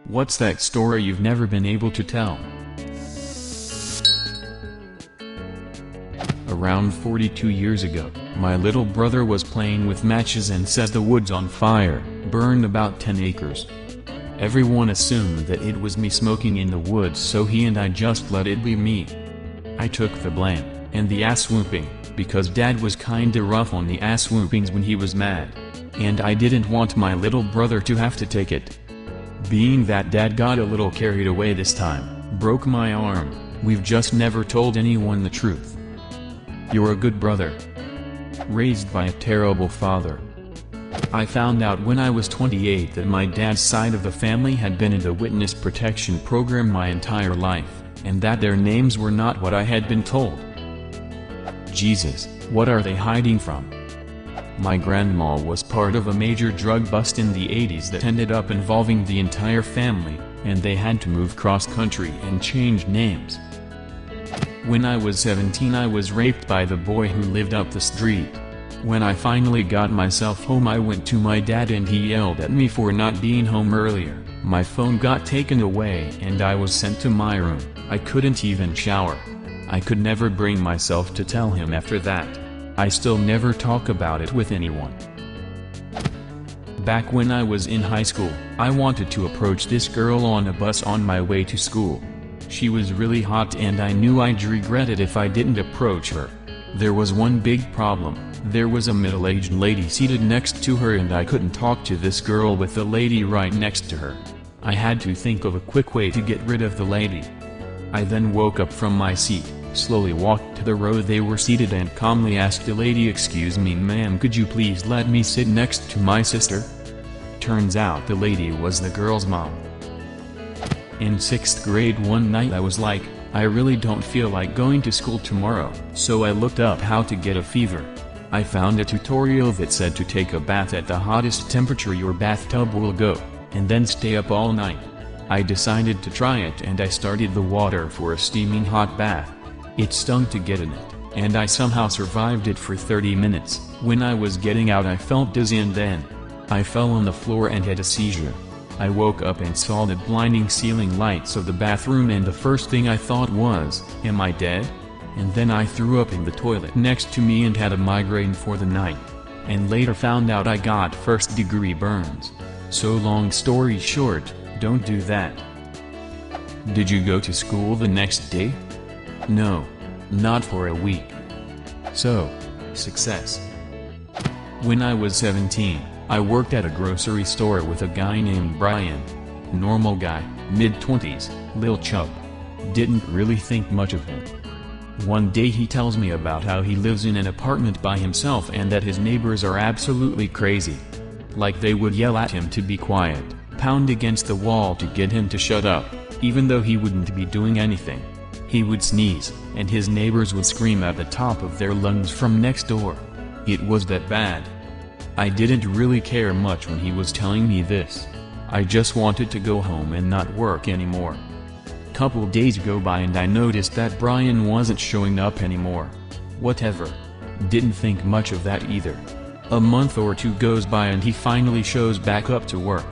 What's that story you've never been able to tell? Around 42 years ago, my little brother was playing with matches and set the woods on fire, burned about 10 acres. Everyone assumed that it was me smoking in the woods, so he and I just let it be me. I took the blame, and the ass whooping, because Dad was kinda rough on the ass whoopings when he was mad. And I didn't want my little brother to have to take it. Being that Dad got a little carried away this time, broke my arm, we've just never told anyone the truth. You're a good brother. Raised by a terrible father. I found out when I was 28 that my dad's side of the family had been in the witness protection program my entire life, and that their names were not what I had been told. Jesus, what are they hiding from? My grandma was part of a major drug bust in the 80s that ended up involving the entire family, and they had to move cross-country and change names. When I was 17 I was raped by the boy who lived up the street. When I finally got myself home I went to my dad and he yelled at me for not being home earlier. My phone got taken away and I was sent to my room. I couldn't even shower. I could never bring myself to tell him after that. I still never talk about it with anyone. Back when I was in high school, I wanted to approach this girl on a bus on my way to school. She was really hot and I knew I'd regret it if I didn't approach her. There was one big problem. There was a middle-aged lady seated next to her and I couldn't talk to this girl with the lady right next to her. I had to think of a quick way to get rid of the lady. I then woke up from my seat, slowly walked to the row they were seated and calmly asked the lady, "Excuse me ma'am, could you please let me sit next to my sister?" Turns out the lady was the girl's mom. In 6th grade one night I was like, I really don't feel like going to school tomorrow, so I looked up how to get a fever. I found a tutorial that said to take a bath at the hottest temperature your bathtub will go, and then stay up all night. I decided to try it and I started the water for a steaming hot bath. It stung to get in it, and I somehow survived it for 30 minutes. When I was getting out I felt dizzy and then I fell on the floor and had a seizure. I woke up and saw the blinding ceiling lights of the bathroom and the first thing I thought was, am I dead? And then I threw up in the toilet next to me and had a migraine for the night. And later found out I got first-degree burns. So long story short, don't do that. Did you go to school the next day? No. Not for a week. So, success. When I was 17, I worked at a grocery store with a guy named Brian. Normal guy, mid-20s, lil chub. Didn't really think much of him. One day he tells me about how he lives in an apartment by himself and that his neighbors are absolutely crazy. Like they would yell at him to be quiet, pound against the wall to get him to shut up, even though he wouldn't be doing anything. He would sneeze, and his neighbors would scream at the top of their lungs from next door. It was that bad. I didn't really care much when he was telling me this. I just wanted to go home and not work anymore. Couple days go by and I noticed that Brian wasn't showing up anymore. Whatever. Didn't think much of that either. A month or two goes by and he finally shows back up to work.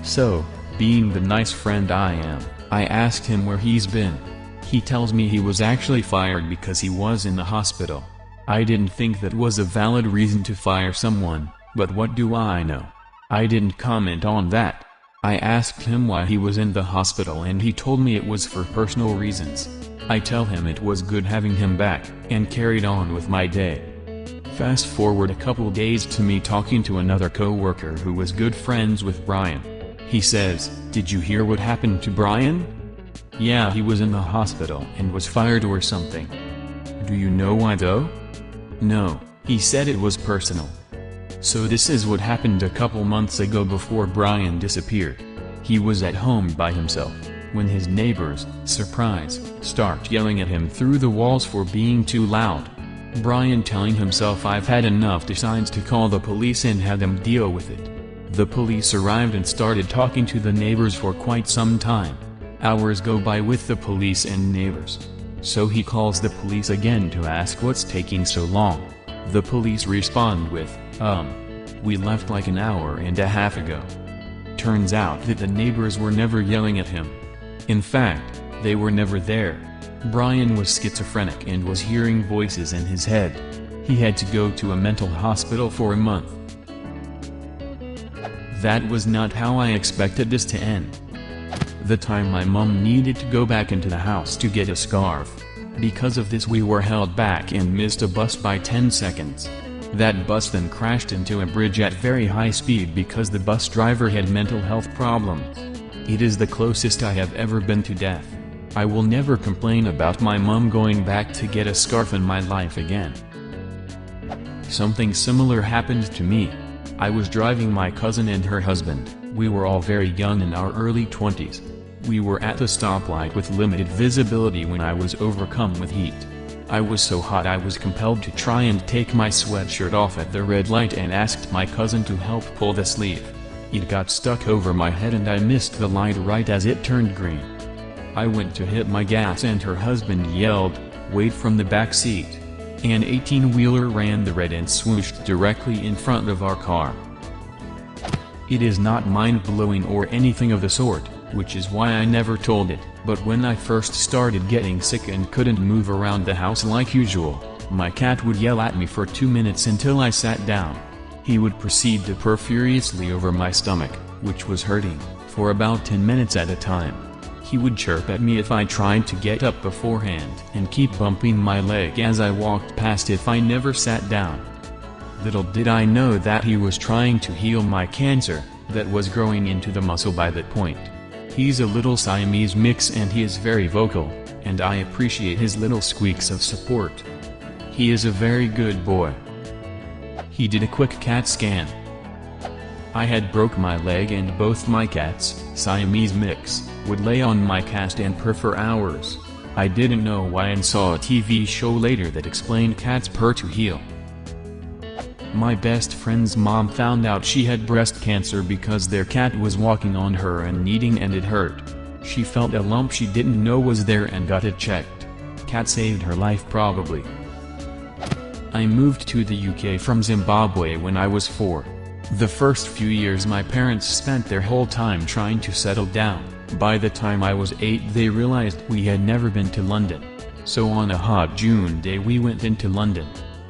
So, being the nice friend I am, I asked him where he's been. He tells me he was actually fired because he was in the hospital. I didn't think that was a valid reason to fire someone, but what do I know? I didn't comment on that. I asked him why he was in the hospital and he told me it was for personal reasons. I tell him it was good having him back, and carried on with my day. Fast forward a couple days to me talking to another coworker who was good friends with Brian. He says, "Did you hear what happened to Brian?" "Yeah, he was in the hospital and was fired or something." "Do you know why though?" "No, he said it was personal." So this is what happened a couple months ago before Brian disappeared. He was at home by himself, when his neighbors, surprise, start yelling at him through the walls for being too loud. Brian telling himself I've had enough decides to call the police and have them deal with it. The police arrived and started talking to the neighbors for quite some time. Hours go by with the police and neighbors. So he calls the police again to ask what's taking so long. The police respond with, we left like an hour and a half ago. turns out that the neighbors were never yelling at him. In fact, they were never there. Brian was schizophrenic and was hearing voices in his head. He had to go to a mental hospital for a month. That was not how I expected this to end. The time my mom needed to go back into the house to get a scarf. Because of this we were held back and missed a bus by 10 seconds. That bus then crashed into a bridge at very high speed because the bus driver had mental health problems. It is the closest I have ever been to death. I will never complain about my mom going back to get a scarf in my life again. Something similar happened to me. I was driving my cousin and her husband. We were all very young in our early 20s. We were at a stoplight with limited visibility when I was overcome with heat. I was so hot I was compelled to try and take my sweatshirt off at the red light and asked my cousin to help pull the sleeve. It got stuck over my head and I missed the light right as it turned green. I went to hit my gas and her husband yelled, "Wait," from the back seat. An 18-wheeler ran the red and swooshed directly in front of our car. It is not mind-blowing or anything of the sort, which is why I never told it, but when I first started getting sick and couldn't move around the house like usual, my cat would yell at me for 2 minutes until I sat down. He would proceed to purr furiously over my stomach, which was hurting, for about 10 minutes at a time. He would chirp at me if I tried to get up beforehand and keep bumping my leg as I walked past if I never sat down. Little did I know that he was trying to heal my cancer, that was growing into the muscle by that point. He's a little Siamese mix and he is very vocal, and I appreciate his little squeaks of support. He is a very good boy. He did a quick CAT scan. I had broke my leg and both my cats, Siamese mix, would lay on my cast and purr for hours. I didn't know why and saw a TV show later that explained cats purr to heal. My best friend's mom found out she had breast cancer because their cat was walking on her and kneading and it hurt. She felt a lump she didn't know was there and got it checked. Cat saved her life probably. I moved to the UK from Zimbabwe when I was 4. The first few years my parents spent their whole time trying to settle down. By the time I was 8 they realized we had never been to London. So on a hot June day we went into London.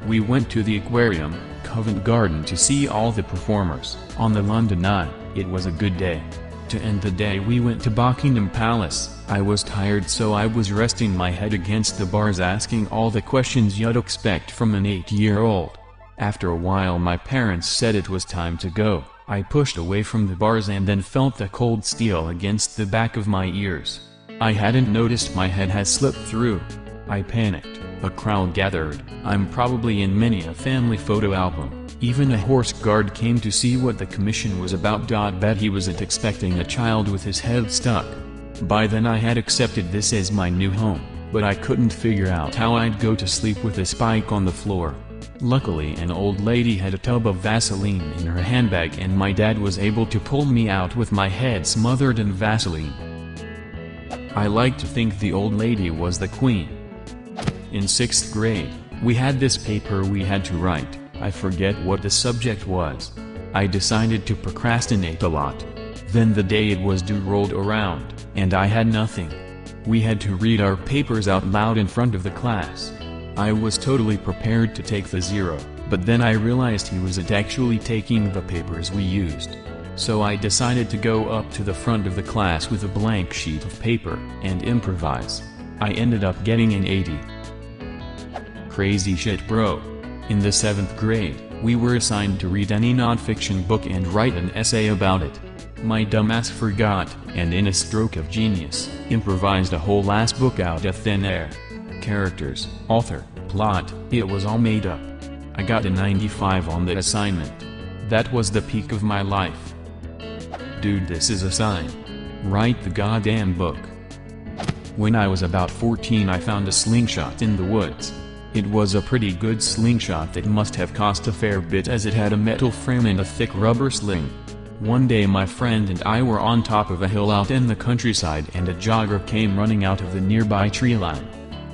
We went to the aquarium, Covent Garden, to see all the performers. On the London Eye, it was a good day. To end the day we went to Buckingham Palace. I was tired so I was resting my head against the bars asking all the questions you'd expect from an 8-year-old. After a while my parents said it was time to go. I pushed away from the bars and then felt the cold steel against the back of my ears. I hadn't noticed my head had slipped through. I panicked. A crowd gathered. I'm probably in many a family photo album. Even a horse guard came to see what the commission was about. Bet he wasn't expecting a child with his head stuck. By then I had accepted this as my new home, but I couldn't figure out how I'd go to sleep with a spike on the floor. Luckily an old lady had a tub of Vaseline in her handbag and my dad was able to pull me out with my head smothered in Vaseline. I like to think the old lady was the queen. In 6th grade, we had this paper we had to write. I forget what the subject was. I decided to procrastinate a lot. Then the day it was due rolled around, and I had nothing. We had to read our papers out loud in front of the class. I was totally prepared to take the 0, but then I realized he wasn't actually taking the papers we used. So I decided to go up to the front of the class with a blank sheet of paper and improvise. I ended up getting an 80. Crazy shit, bro. In the 7th grade, we were assigned to read any non-fiction book and write an essay about it. My dumbass forgot, and in a stroke of genius, improvised a whole ass book out of thin air. Characters, author, plot, it was all made up. I got a 95 on the assignment. That was the peak of my life. Dude, this is a sign. Write the goddamn book. When I was about 14 I found a slingshot in the woods. It was a pretty good slingshot that must have cost a fair bit as it had a metal frame and a thick rubber sling. One day my friend and I were on top of a hill out in the countryside and a jogger came running out of the nearby tree line.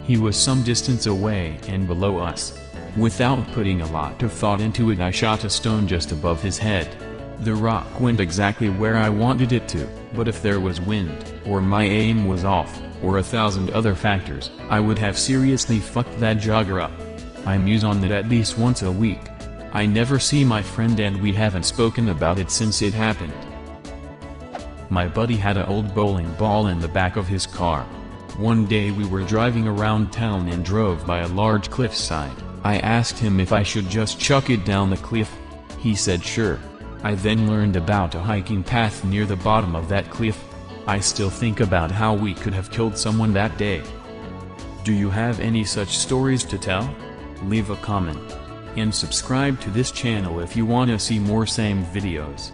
He was some distance away and below us. Without putting a lot of thought into it I shot a stone just above his head. The rock went exactly where I wanted it to, but if there was wind, or my aim was off, or 1,000 other factors, I would have seriously fucked that jogger up. I muse on that at least once a week. I never see my friend and we haven't spoken about it since it happened. My buddy had an old bowling ball in the back of his car. One day we were driving around town and drove by a large cliffside. I asked him if I should just chuck it down the cliff. He said sure. I then learned about a hiking path near the bottom of that cliff. I still think about how we could have killed someone that day. Do you have any such stories to tell? Leave a comment. And subscribe to this channel if you want to see more same videos.